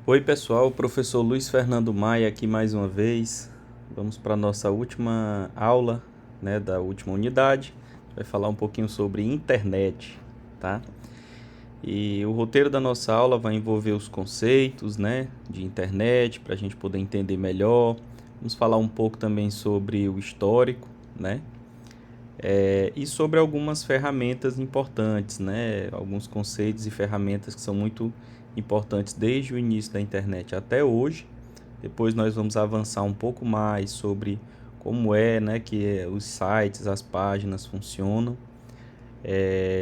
Oi pessoal, professor Luiz Fernando Maia aqui mais uma vez. Vamos para a nossa última aula, né, da última unidade. Vai falar um pouquinho sobre internet, tá? E o roteiro da nossa aula vai envolver os conceitos, né, de internet, para a gente poder entender melhor. Vamos falar um pouco também sobre o histórico, né? E sobre algumas ferramentas importantes, né? Alguns conceitos e ferramentas que são muito importantes desde o início da internet até hoje. Depois nós vamos avançar um pouco mais sobre como né, que os sites, as páginas funcionam.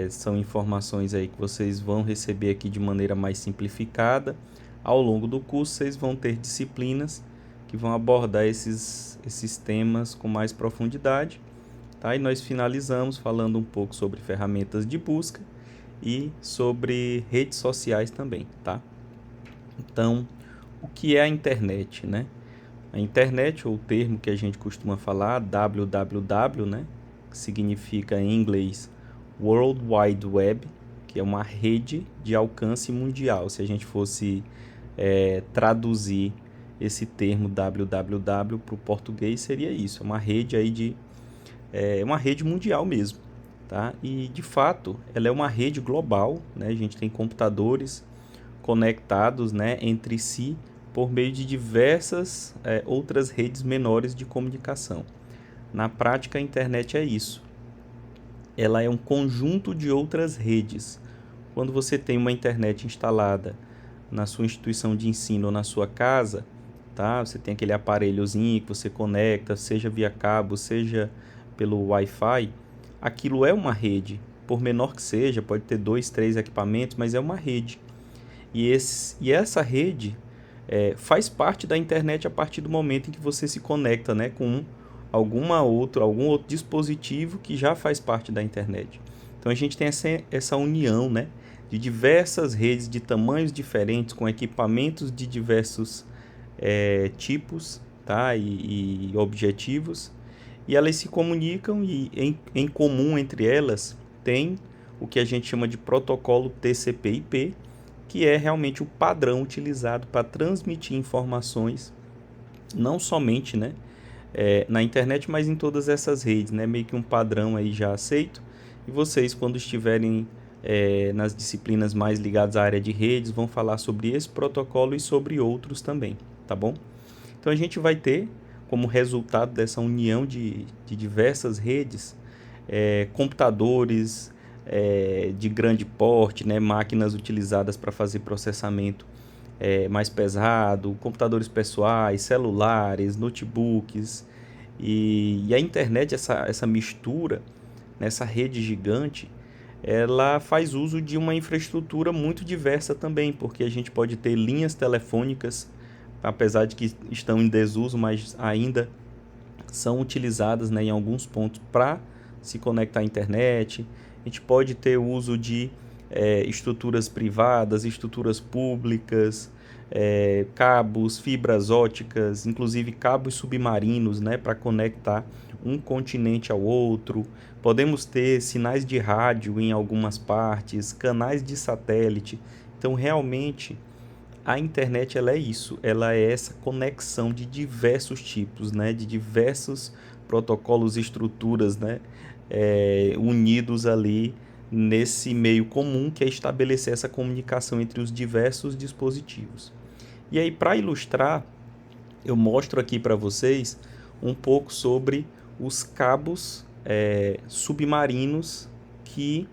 São informações aí que vocês vão receber aqui de maneira mais simplificada. Ao longo do curso vocês vão ter disciplinas que vão abordar esses temas com mais profundidade. Tá? E nós finalizamos falando um pouco sobre ferramentas de busca e sobre redes sociais também, tá? Então, o que é a internet, né? A internet, ou o termo que a gente costuma falar, www, né? Que significa em inglês World Wide Web, que é uma rede de alcance mundial. Se a gente fosse traduzir esse termo www para o português, seria isso, uma rede aí uma rede mundial mesmo, tá? E de fato, ela é uma rede global, né? A gente tem computadores conectados, né, entre si por meio de diversas outras redes menores de comunicação. Na prática, a internet é isso. Ela é um conjunto de outras redes. Quando você tem uma internet instalada na sua instituição de ensino ou na sua casa, tá? Você tem aquele aparelhozinho que você conecta, seja via cabo, seja pelo Wi-Fi. Aquilo é uma rede, por menor que seja, pode ter 2, 3 equipamentos, mas é uma rede. E essa rede faz parte da internet a partir do momento em que você se conecta, né, com algum outro dispositivo que já faz parte da internet. Então a gente tem essa união, né, de diversas redes de tamanhos diferentes, com equipamentos de diversos tipos, tá, e objetivos, e elas se comunicam e em comum entre elas tem o que a gente chama de protocolo TCP/IP, que é realmente o padrão utilizado para transmitir informações, não somente, né, na internet, mas em todas essas redes, né, meio que um padrão aí já aceito. E vocês, quando estiverem nas disciplinas mais ligadas à área de redes, vão falar sobre esse protocolo e sobre outros também, tá bom? Então a gente vai ter, como resultado dessa união de diversas redes, computadores de grande porte, né, máquinas utilizadas para fazer processamento mais pesado, computadores pessoais, celulares, notebooks, e a internet, essa mistura, nessa rede gigante, ela faz uso de uma infraestrutura muito diversa também, porque a gente pode ter linhas telefônicas, apesar de que estão em desuso, mas ainda são utilizadas, né, em alguns pontos para se conectar à internet. A gente pode ter o uso de estruturas privadas, estruturas públicas, cabos, fibras óticas, inclusive cabos submarinos, né, para conectar um continente ao outro. Podemos ter sinais de rádio em algumas partes, canais de satélite. Então, realmente, a internet ela é isso, ela é essa conexão de diversos tipos, né, de diversos protocolos e estruturas, né, unidos ali nesse meio comum que é estabelecer essa comunicação entre os diversos dispositivos. E aí, para ilustrar, eu mostro aqui para vocês um pouco sobre os cabos submarinos que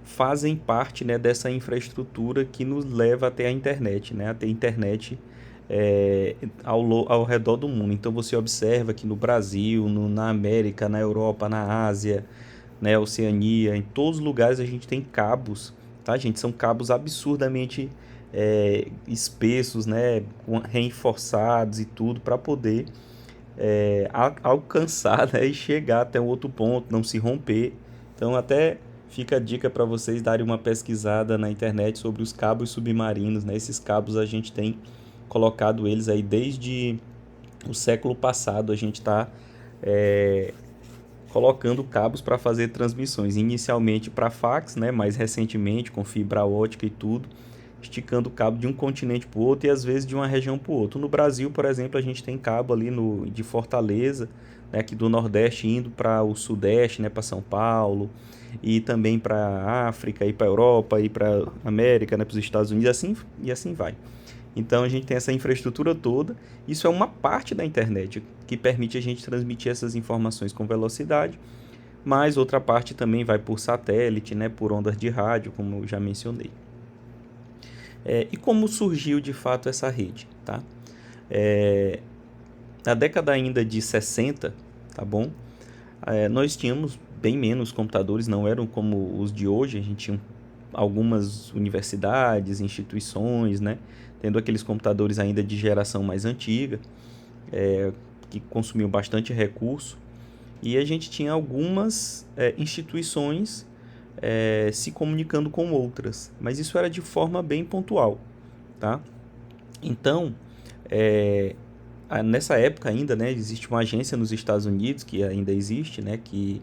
fazem parte, né, dessa infraestrutura que nos leva até a internet, né, até a internet ao redor do mundo. Então você observa que no Brasil, na América, na Europa, na Ásia, né, Oceania, em todos os lugares a gente tem cabos, tá, gente? São cabos absurdamente espessos, né, reforçados e tudo para poder alcançar, né, e chegar até um outro ponto, não se romper. Então até fica a dica para vocês darem uma pesquisada na internet sobre os cabos submarinos, né? Esses cabos a gente tem colocado eles aí desde o século passado. A gente está colocando cabos para fazer transmissões, inicialmente para fax, né? Mais recentemente com fibra ótica e tudo, esticando o cabo de um continente para o outro e às vezes de uma região para o outro. No Brasil, por exemplo, a gente tem cabo ali de Fortaleza, né, aqui do Nordeste, indo para o Sudeste, né, para São Paulo, e também para a África, e para a Europa, e para a América, né, para os Estados Unidos, e assim vai. Então a gente tem essa infraestrutura toda. Isso é uma parte da internet que permite a gente transmitir essas informações com velocidade, mas outra parte também vai por satélite, né, por ondas de rádio, como eu já mencionei. E como surgiu de fato essa rede? Tá? Na década ainda de 60, tá bom? Nós tínhamos bem menos computadores, não eram como os de hoje. A gente tinha algumas universidades, instituições, né, tendo aqueles computadores ainda de geração mais antiga, que consumiam bastante recurso, e a gente tinha algumas instituições se comunicando com outras, mas isso era de forma bem pontual, tá? Então, nessa época ainda, né, existe uma agência nos Estados Unidos, que ainda existe, né, que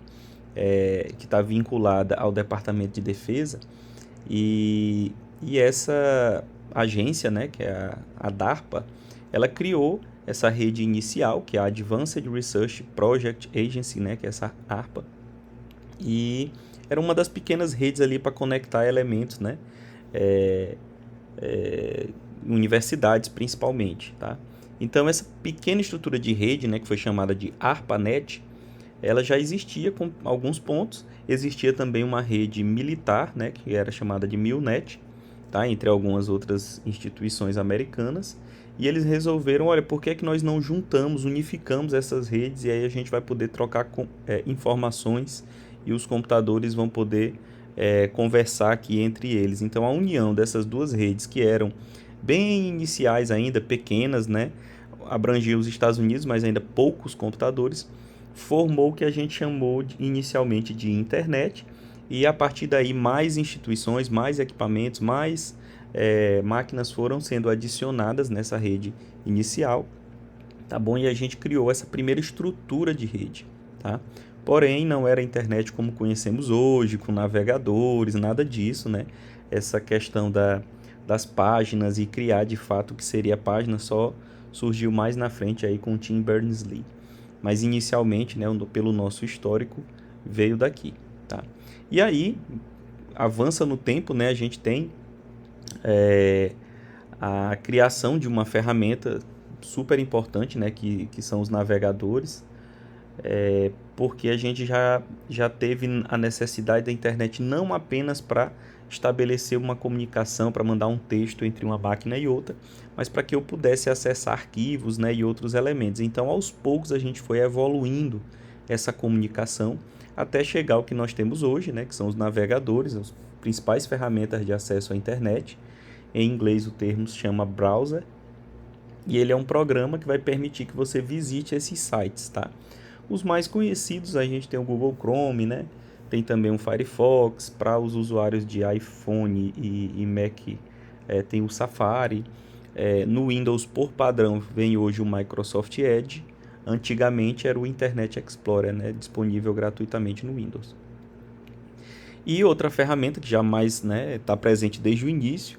está vinculada ao Departamento de Defesa, e essa agência, né, que é a DARPA, ela criou essa rede inicial, que é a Advanced Research Project Agency, né, que é essa ARPA, e era uma das pequenas redes ali para conectar elementos, né, universidades principalmente, tá? Então essa pequena estrutura de rede, né, que foi chamada de ARPANET, ela já existia com alguns pontos. Existia também uma rede militar, né, que era chamada de MILNET, tá, entre algumas outras instituições americanas, e eles resolveram, olha, por que é que nós não juntamos, unificamos essas redes, e aí a gente vai poder trocar informações e os computadores vão poder conversar aqui entre eles. Então a união dessas duas redes, que eram bem iniciais ainda, pequenas, né, abrangia os Estados Unidos, mas ainda poucos computadores, formou o que a gente chamou inicialmente de internet, e a partir daí mais instituições, mais equipamentos, mais máquinas foram sendo adicionadas nessa rede inicial, tá bom? E a gente criou essa primeira estrutura de rede, tá? Porém, não era a internet como conhecemos hoje, com navegadores, nada disso, né? Essa questão das páginas e criar de fato o que seria a página só surgiu mais na frente aí com o Tim Berners-Lee. Mas inicialmente, né, pelo nosso histórico, veio daqui, tá? E aí, avança no tempo, né, a gente tem a criação de uma ferramenta super importante, né, que são os navegadores, porque a gente já teve a necessidade da internet não apenas para estabelecer uma comunicação, para mandar um texto entre uma máquina e outra, mas para que eu pudesse acessar arquivos, né, e outros elementos. Então, aos poucos, a gente foi evoluindo essa comunicação até chegar ao que nós temos hoje, né, que são os navegadores, as principais ferramentas de acesso à internet. Em inglês, o termo se chama browser, e ele é um programa que vai permitir que você visite esses sites, tá? Os mais conhecidos, a gente tem o Google Chrome, né? Tem também o Firefox. Para os usuários de iPhone e Mac, tem o Safari. No Windows, por padrão, vem hoje o Microsoft Edge. Antigamente era o Internet Explorer, né, disponível gratuitamente no Windows. E outra ferramenta que jamais, né, está presente desde o início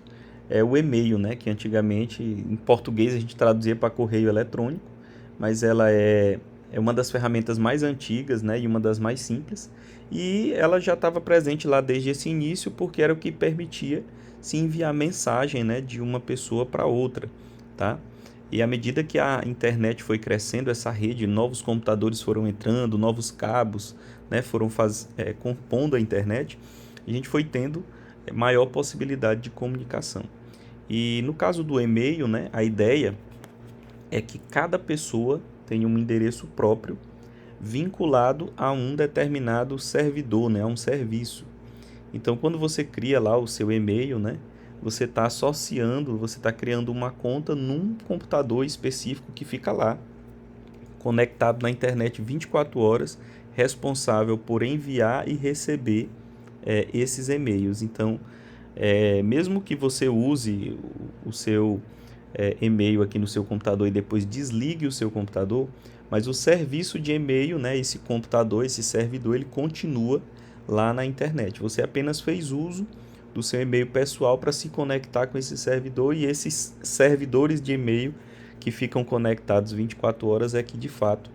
é o e-mail, né, que antigamente em português a gente traduzia para correio eletrônico, mas ela é uma das ferramentas mais antigas, né, e uma das mais simples, e ela já estava presente lá desde esse início porque era o que permitia se enviar mensagem, né, de uma pessoa para outra, tá? E à medida que a internet foi crescendo, essa rede, novos computadores foram entrando, novos cabos, né, foram compondo a internet, a gente foi tendo maior possibilidade de comunicação. E no caso do e-mail, né, a ideia é que cada pessoa tem um endereço próprio vinculado a um determinado servidor, né, a um serviço. Então, quando você cria lá o seu e-mail, né, você está associando, você está criando uma conta num computador específico que fica lá, conectado na internet 24 horas, responsável por enviar e receber esses e-mails. Então, mesmo que você use o seu e-mail aqui no seu computador e depois desligue o seu computador, mas o serviço de e-mail, né, esse computador, esse servidor, ele continua lá na internet. Você apenas fez uso do seu e-mail pessoal para se conectar com esse servidor, e esses servidores de e-mail que ficam conectados 24 horas é que de fato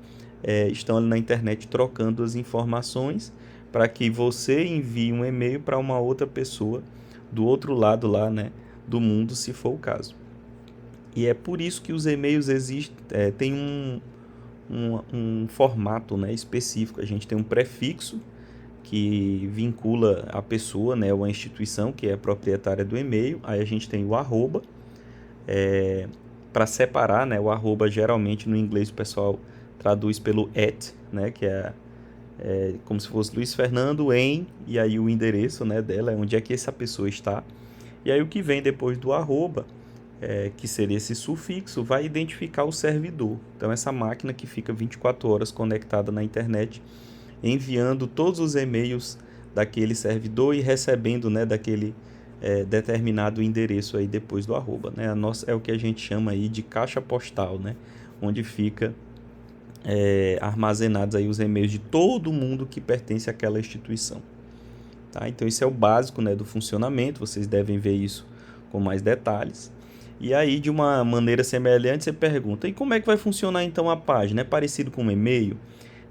estão ali na internet trocando as informações para que você envie um e-mail para uma outra pessoa do outro lado lá, né, do mundo, se for o caso. E é por isso que os e-mails têm um formato, né, específico. A gente tem um prefixo que vincula a pessoa, né, ou a instituição que é proprietária do e-mail. Aí a gente tem o arroba, para separar, né, o arroba geralmente no inglês o pessoal traduz pelo @ né, que é como se fosse Luiz Fernando em, e aí o endereço, né, dela, onde é que essa pessoa está. E aí o que vem depois do arroba, que seria esse sufixo, vai identificar o servidor. Então essa máquina que fica 24 horas conectada na internet, enviando todos os e-mails daquele servidor e recebendo, né, daquele determinado endereço aí depois do arroba, né? É o que a gente chama aí de caixa postal, né, onde fica armazenados aí os e-mails de todo mundo que pertence àquela instituição. Tá? Então isso é o básico, né, do funcionamento. Vocês devem ver isso com mais detalhes. E aí, de uma maneira semelhante, você pergunta: e como é que vai funcionar então a página? É parecido com um e-mail?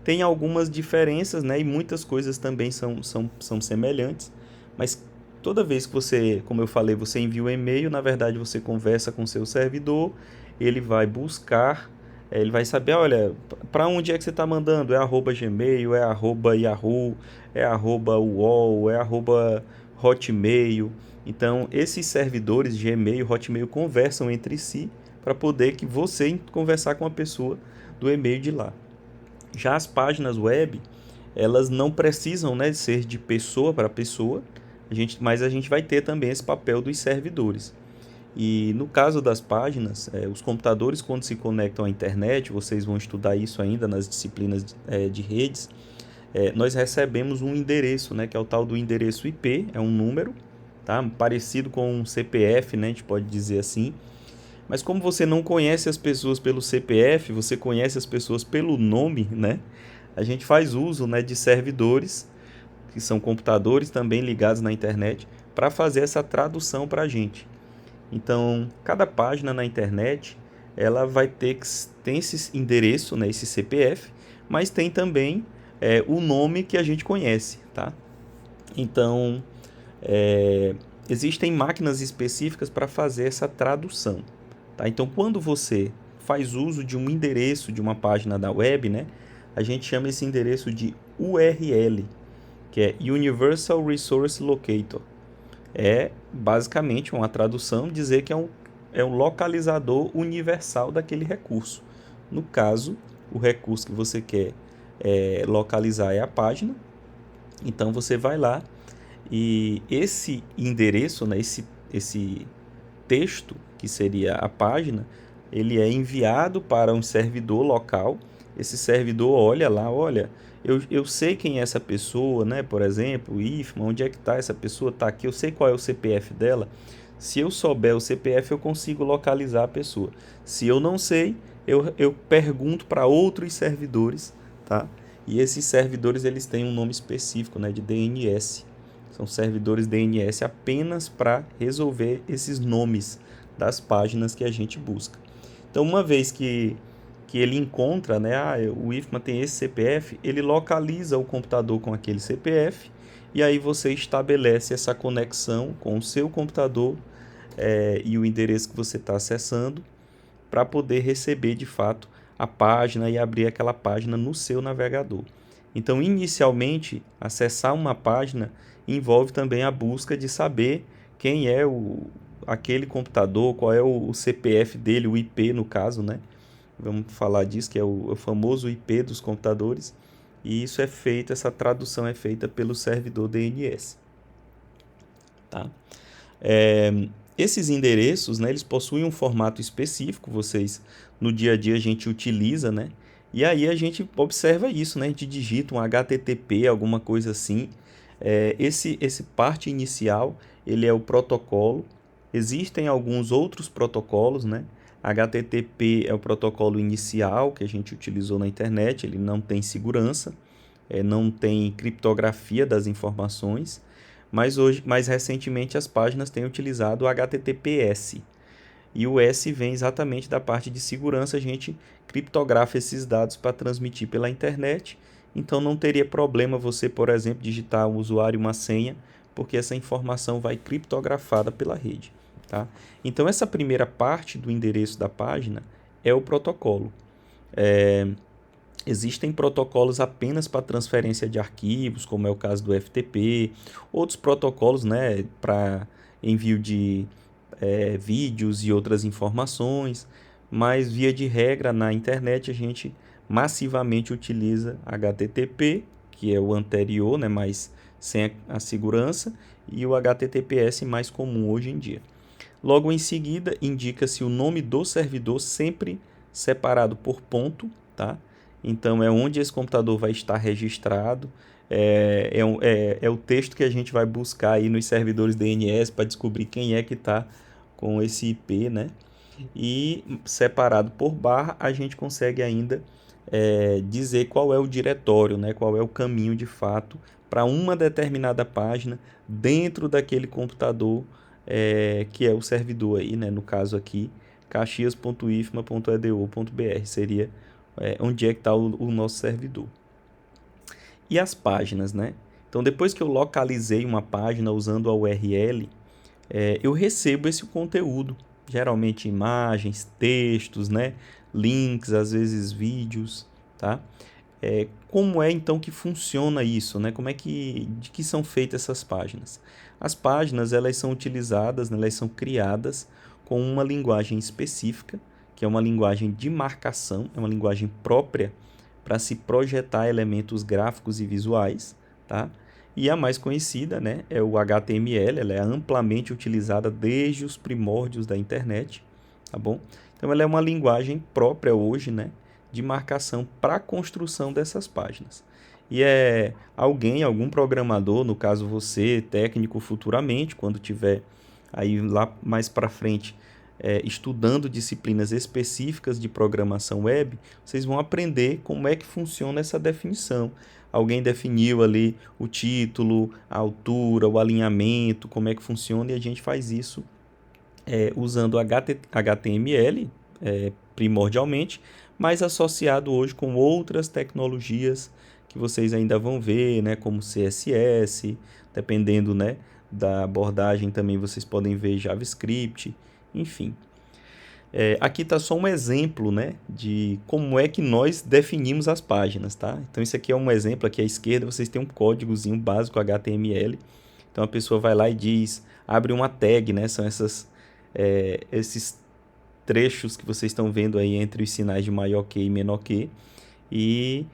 Tem algumas diferenças, né, e muitas coisas também são semelhantes, mas toda vez que você, como eu falei, você envia um e-mail, na verdade você conversa com o seu servidor, ele vai buscar, ele vai saber, olha, para onde é que você está mandando? É @Gmail, é @Yahoo, é @UOL, é @Hotmail. Então, esses servidores de e-mail, Hotmail, conversam entre si para poder que você conversar com a pessoa do e-mail de lá. Já as páginas web, elas não precisam, né, ser de pessoa para pessoa, mas a gente vai ter também esse papel dos servidores. E no caso das páginas, os computadores, quando se conectam à internet, vocês vão estudar isso ainda nas disciplinas de redes, nós recebemos um endereço, né, que é o tal do endereço IP, é um número, tá? Parecido com um CPF, né, a gente pode dizer assim. Mas como você não conhece as pessoas pelo CPF, você conhece as pessoas pelo nome, né? A gente faz uso, né, de servidores, que são computadores também ligados na internet, para fazer essa tradução para a gente. Então, cada página na internet, ela vai tem esse endereço, né, esse CPF, mas tem também o nome que a gente conhece, tá? Então, existem máquinas específicas para fazer essa tradução. Tá? Então, quando você faz uso de um endereço de uma página da web, né, a gente chama esse endereço de URL, que é Universal Resource Locator. É basicamente uma tradução, dizer que é um localizador universal daquele recurso. No caso, o recurso que você quer localizar é a página. Então, você vai lá e esse endereço, né, esse texto, que seria a página, ele é enviado para um servidor local. Esse servidor olha lá, olha, eu sei quem é essa pessoa, né? Por exemplo, o IFMA, onde é que está essa pessoa? Está aqui, eu sei qual é o CPF dela. Se eu souber o CPF, eu consigo localizar a pessoa. Se eu não sei, eu pergunto para outros servidores, tá? E esses servidores, eles têm um nome específico, né, de DNS. São servidores DNS apenas para resolver esses nomes das páginas que a gente busca. Então, uma vez que ele encontra, né, o IFMA tem esse CPF, ele localiza o computador com aquele CPF, e aí você estabelece essa conexão com o seu computador e o endereço que você está acessando, para poder receber de fato a página e abrir aquela página no seu navegador. Então, inicialmente, acessar uma página envolve também a busca de saber quem é aquele computador, qual é o CPF dele, o IP no caso, né? Vamos falar disso, que é o famoso IP dos computadores. E isso essa tradução é feita pelo servidor DNS. Tá? Esses endereços, né, eles possuem um formato específico, no dia a dia a gente utiliza, né? E aí a gente observa isso, né? A gente digita um HTTP, alguma coisa assim. Esse parte inicial, ele é o protocolo. Existem alguns outros protocolos, né? HTTP é o protocolo inicial que a gente utilizou na internet, ele não tem segurança, não tem criptografia das informações, Mas hoje, mais recentemente, as páginas têm utilizado o HTTPS. E o S vem exatamente da parte de segurança, a gente criptografa esses dados para transmitir pela internet. Então não teria problema você, por exemplo, digitar um usuário e uma senha, porque essa informação vai criptografada pela rede. Tá? Então essa primeira parte do endereço da página é o protocolo. Existem protocolos apenas para transferência de arquivos, como é o caso do FTP, outros protocolos, né, para envio de vídeos e outras informações, mas via de regra na internet a gente massivamente utiliza HTTP, que é o anterior, né, mas sem a segurança, e o HTTPS mais comum hoje em dia. Logo em seguida, indica-se o nome do servidor sempre separado por ponto, tá? Então, é onde esse computador vai estar registrado. É o texto que a gente vai buscar aí nos servidores DNS para descobrir quem é que está com esse IP, né? E separado por barra, a gente consegue ainda dizer qual é o diretório, né? Qual é o caminho de fato para uma determinada página dentro daquele computador que é o servidor aí, né? No caso aqui, caxias.ifma.edu.br seria onde é que está o nosso servidor. E as páginas, né? Então, depois que eu localizei uma página usando a URL, eu recebo esse conteúdo, geralmente imagens, textos, né? Links, às vezes vídeos, tá? Como é então que funciona isso, né? De que são feitas essas páginas? As páginas, elas são utilizadas, né? Elas são criadas com uma linguagem específica, que é uma linguagem de marcação, é uma linguagem própria para se projetar elementos gráficos e visuais, tá? E a mais conhecida, né, é o HTML, ela é amplamente utilizada desde os primórdios da internet, tá bom? Então ela é uma linguagem própria hoje, né, de marcação para a construção dessas páginas. E algum programador, no caso você, técnico futuramente, quando tiver aí lá mais para frente estudando disciplinas específicas de programação web, vocês vão aprender como é que funciona essa definição. Alguém definiu ali o título, a altura, o alinhamento, como é que funciona, e a gente faz isso usando HTML primordialmente, mas associado hoje com outras tecnologias que vocês ainda vão ver, né, como CSS, dependendo, né, da abordagem também vocês podem ver JavaScript, enfim. Aqui está só um exemplo, né, de como é que nós definimos as páginas, tá? Então isso aqui é um exemplo, aqui à esquerda vocês têm um códigozinho básico HTML. Então a pessoa vai lá e abre uma tag, né, são esses trechos que vocês estão vendo aí entre os sinais de maior que e menor que, e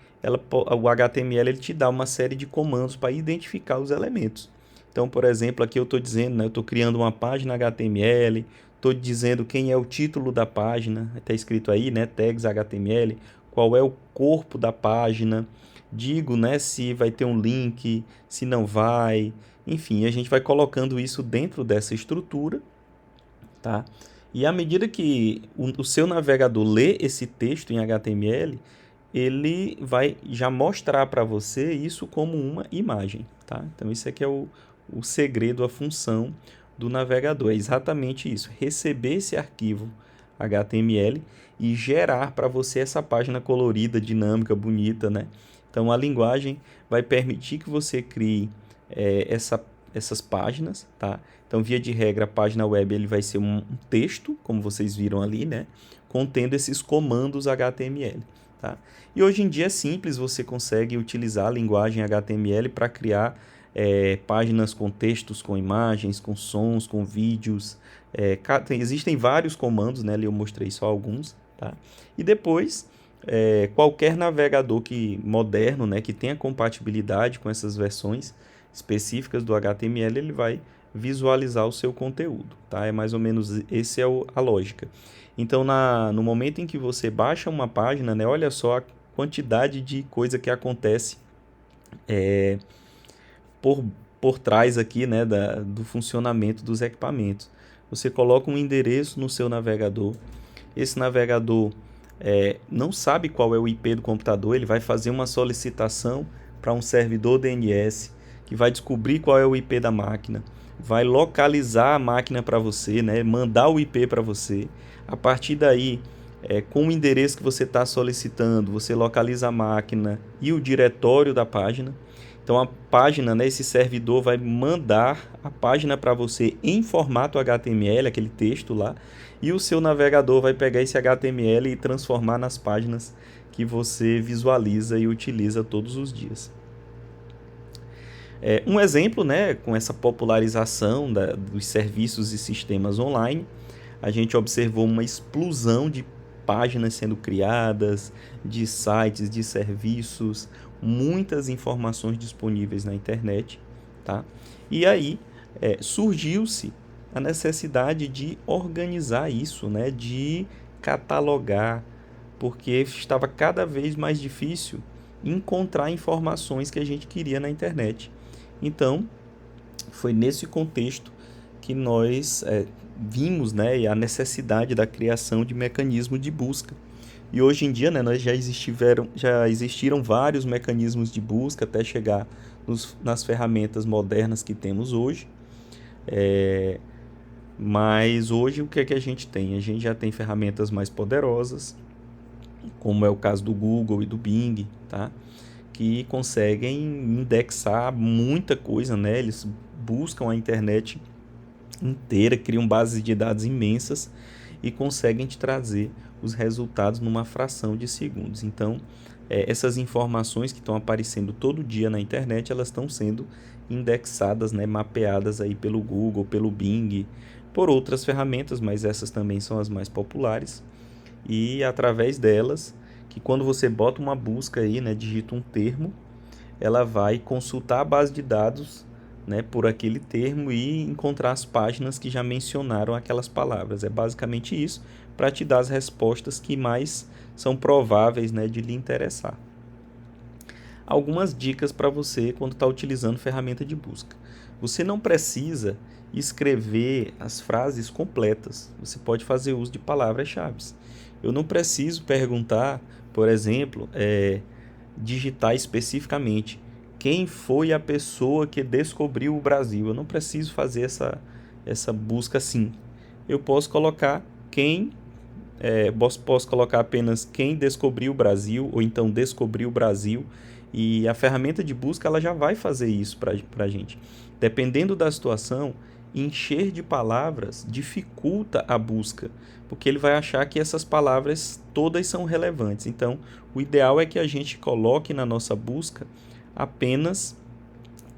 o HTML ele te dá uma série de comandos para identificar os elementos. Então, por exemplo, aqui eu estou dizendo, né, eu estou criando uma página HTML, estou dizendo quem é o título da página, está escrito aí, né, tags HTML, qual é o corpo da página, digo, né, se vai ter um link, se não vai, enfim, a gente vai colocando isso dentro dessa estrutura, tá? E à medida que o seu navegador lê esse texto em HTML, ele vai já mostrar para você isso como uma imagem, tá? Então, isso aqui é o segredo, a função do navegador. É exatamente isso, receber esse arquivo HTML e gerar para você essa página colorida, dinâmica, bonita, né? Então, a linguagem vai permitir que você crie essas páginas, tá? Então, via de regra, a página web ele vai ser um texto, como vocês viram ali, né? Contendo esses comandos HTML, tá? E hoje em dia é simples, você consegue utilizar a linguagem HTML para criar páginas com textos, com imagens, com sons, com vídeos. Existem vários comandos, né? Ali eu mostrei só alguns, tá? E depois, qualquer navegador moderno, né, que tenha compatibilidade com essas versões específicas do HTML, ele vai visualizar o seu conteúdo, tá? É mais ou menos essa a lógica. Então, no momento em que você baixa uma página, né, olha só a quantidade de coisa que acontece por trás aqui, né, do funcionamento dos equipamentos. Você coloca um endereço no seu navegador, esse navegador não sabe qual é o IP do computador, ele vai fazer uma solicitação para um servidor DNS, que vai descobrir qual é o IP da máquina, vai localizar a máquina para você, né? Mandar o IP para você. A partir daí, com o endereço que você está solicitando, você localiza a máquina e o diretório da página. Então a página, né, esse servidor vai mandar a página para você em formato HTML, aquele texto lá, e o seu navegador vai pegar esse HTML e transformar nas páginas que você visualiza e utiliza todos os dias. Um exemplo, né, com essa popularização dos serviços e sistemas online, a gente observou uma explosão de páginas sendo criadas, de sites, de serviços, muitas informações disponíveis na internet, tá? E aí surgiu-se a necessidade de organizar isso, né? De catalogar, porque estava cada vez mais difícil encontrar informações que a gente queria na internet. Então, foi nesse contexto que nós vimos, né, a necessidade da criação de mecanismos de busca. E hoje em dia, né, já existiram vários mecanismos de busca até chegar nas ferramentas modernas que temos hoje. Mas hoje o que é que a gente tem? A gente já tem ferramentas mais poderosas, como é o caso do Google e do Bing, tá? Que conseguem indexar muita coisa, né? Eles buscam a internet inteira, criam bases de dados imensas e conseguem te trazer os resultados numa fração de segundos. Então, essas informações que estão aparecendo todo dia na internet, elas estão sendo indexadas, né, mapeadas aí pelo Google, pelo Bing, por outras ferramentas, mas essas também são as mais populares. E através delas, que quando você bota uma busca aí, né, digita um termo, ela vai consultar a base de dados, né, por aquele termo e encontrar as páginas que já mencionaram aquelas palavras. É basicamente isso, para te dar as respostas que mais são prováveis, né, de lhe interessar. Algumas dicas para você quando está utilizando ferramenta de busca. Você não precisa escrever as frases completas. Você pode fazer uso de palavras-chave. Eu não preciso perguntar, por exemplo, digitar especificamente quem foi a pessoa que descobriu o Brasil. Eu não preciso fazer essa busca assim. Eu posso colocar posso colocar apenas quem descobriu o Brasil, ou então descobriu o Brasil, e a ferramenta de busca ela já vai fazer isso para a gente. Dependendo da situação, encher de palavras dificulta a busca, porque ele vai achar que essas palavras todas são relevantes. Então, o ideal é que a gente coloque na nossa busca apenas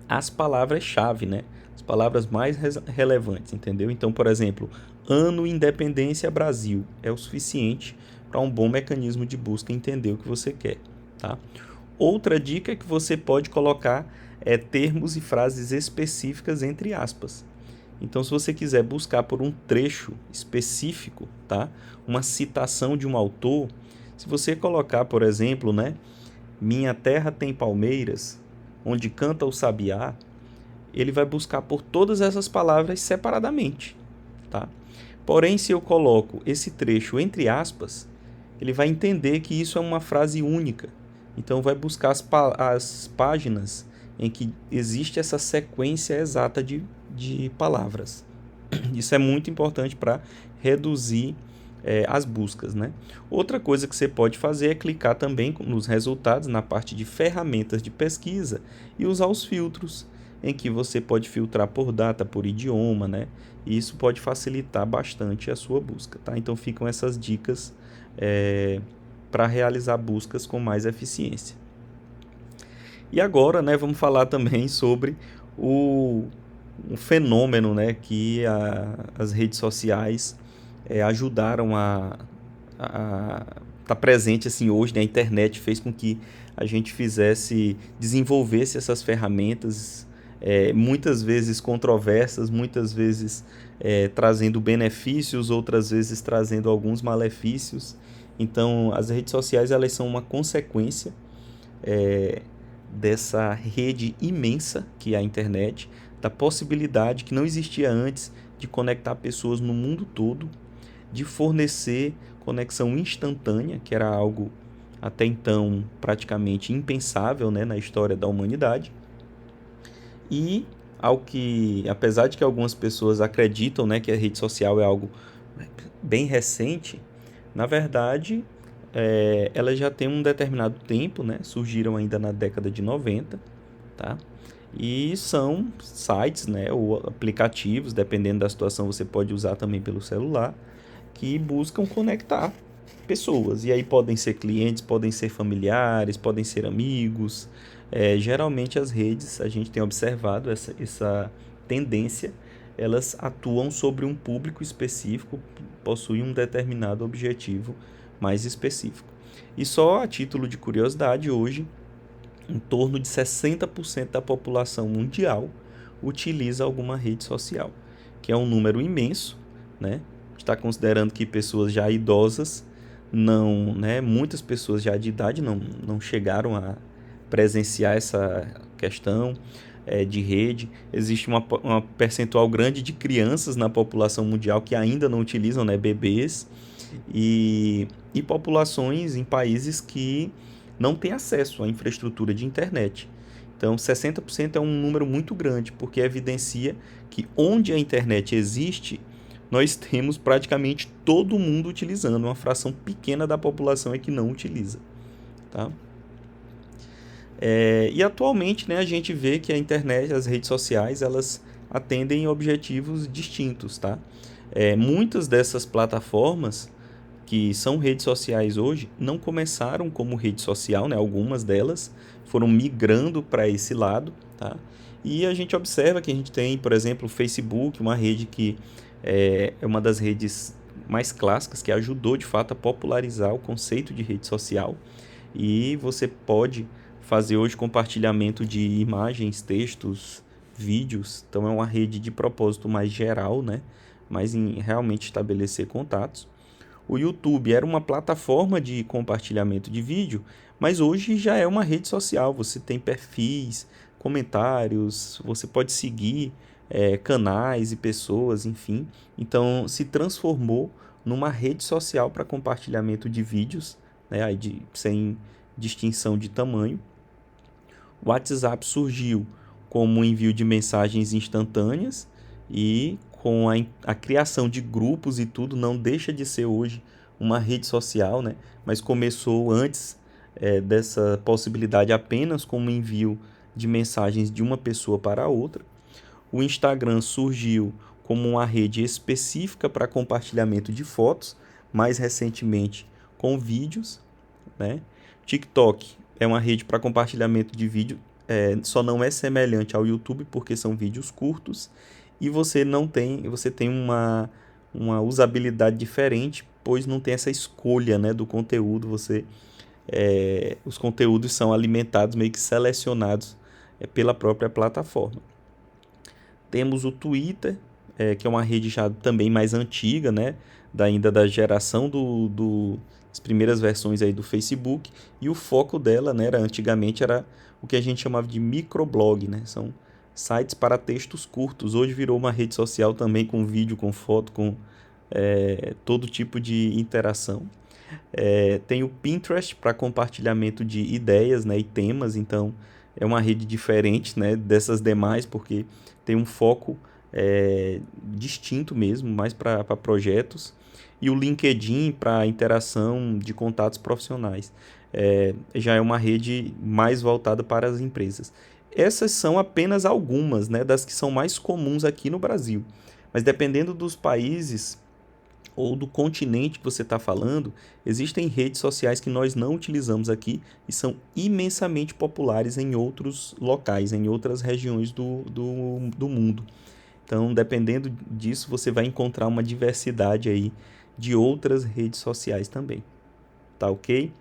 as palavras-chave, né? As palavras mais relevantes, entendeu? Então, por exemplo, ano Independência Brasil é o suficiente para um bom mecanismo de busca entender o que você quer, tá? Outra dica é que você pode colocar termos e frases específicas entre aspas. Então, se você quiser buscar por um trecho específico, tá? Uma citação de um autor, se você colocar, por exemplo, né? Minha terra tem palmeiras, onde canta o sabiá, ele vai buscar por todas essas palavras separadamente, tá? Porém, se eu coloco esse trecho entre aspas, ele vai entender que isso é uma frase única. Então, vai buscar as páginas em que existe essa sequência exata de palavras. Isso é muito importante para reduzir as buscas, né? Outra coisa que você pode fazer é clicar também nos resultados, na parte de ferramentas de pesquisa, e usar os filtros, em que você pode filtrar por data, por idioma, né? E isso pode facilitar bastante a sua busca, tá? Então ficam essas dicas para realizar buscas com mais eficiência. E agora, né, vamos falar também sobre um fenômeno, né, que as redes sociais ajudaram a estar presente assim hoje, né? A internet fez com que a gente desenvolvesse essas ferramentas, muitas vezes controversas, muitas vezes trazendo benefícios, outras vezes trazendo alguns malefícios. Então, as redes sociais elas são uma consequência dessa rede imensa que é a internet, da possibilidade que não existia antes de conectar pessoas no mundo todo, de fornecer conexão instantânea, que era algo até então praticamente impensável, né, na história da humanidade, E apesar de que algumas pessoas acreditam, né, que a rede social é algo bem recente, na verdade, elas já têm um determinado tempo, né, surgiram ainda na década de 90, tá? E são sites, né, ou aplicativos, dependendo da situação, você pode usar também pelo celular, que buscam conectar pessoas. E aí podem ser clientes, podem ser familiares, podem ser amigos. Geralmente as redes, a gente tem observado essa tendência, elas atuam sobre um público específico, possuem um determinado objetivo mais específico. E só a título de curiosidade, hoje, em torno de 60% da população mundial utiliza alguma rede social, que é um número imenso, né? Está considerando que pessoas já idosas não, né, muitas pessoas já de idade não chegaram a presenciar essa questão de rede. Existe uma percentual grande de crianças na população mundial que ainda não utilizam, né, bebês, e populações em países que não têm acesso à infraestrutura de internet. Então, 60% é um número muito grande, porque evidencia que onde a internet existe, nós temos praticamente todo mundo utilizando. Uma fração pequena da população é que não utiliza. Tá? E atualmente, né, a gente vê que a internet, as redes sociais, elas atendem objetivos distintos. Tá? Muitas dessas plataformas que são redes sociais hoje não começaram como rede social, né? Algumas delas foram migrando para esse lado, tá? E a gente observa que a gente tem, por exemplo, o Facebook, uma rede que é uma das redes mais clássicas, que ajudou de fato a popularizar o conceito de rede social. E você pode fazer hoje compartilhamento de imagens, textos, vídeos. Então é uma rede de propósito mais geral, né? Mais em realmente estabelecer contatos. O YouTube era uma plataforma de compartilhamento de vídeo, mas hoje já é uma rede social. Você tem perfis, comentários, você pode seguir canais e pessoas, enfim. Então se transformou numa rede social para compartilhamento de vídeos, né, sem distinção de tamanho. O WhatsApp surgiu como envio de mensagens instantâneas e com a criação de grupos e tudo, não deixa de ser hoje uma rede social, né? Mas começou antes dessa possibilidade apenas como envio de mensagens de uma pessoa para a outra. O Instagram surgiu como uma rede específica para compartilhamento de fotos, mais recentemente com vídeos, né? TikTok é uma rede para compartilhamento de vídeo, só não é semelhante ao YouTube porque são vídeos curtos e você tem uma usabilidade diferente, pois não tem essa escolha, né, do conteúdo. Os conteúdos são alimentados, meio que selecionados pela própria plataforma. Temos o Twitter, que é uma rede já também mais antiga, né, ainda da geração das primeiras versões aí do Facebook, e o foco dela, né, antigamente era o que a gente chamava de microblog, né, são sites para textos curtos. Hoje virou uma rede social também com vídeo, com foto, com todo tipo de interação. Tem o Pinterest para compartilhamento de ideias, né, e temas, então é uma rede diferente, né, dessas demais, porque tem um foco distinto mesmo, mais para projetos. E o LinkedIn para interação de contatos profissionais. Já é uma rede mais voltada para as empresas. Essas são apenas algumas, né, das que são mais comuns aqui no Brasil. Mas dependendo dos países ou do continente que você está falando, existem redes sociais que nós não utilizamos aqui e são imensamente populares em outros locais, em outras regiões do mundo. Então, dependendo disso, você vai encontrar uma diversidade aí de outras redes sociais também. Tá ok?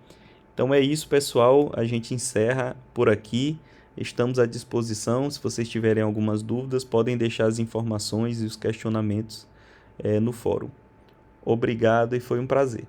Então é isso, pessoal. A gente encerra por aqui. Estamos à disposição. Se vocês tiverem algumas dúvidas, podem deixar as informações e os questionamentos no fórum. Obrigado e foi um prazer.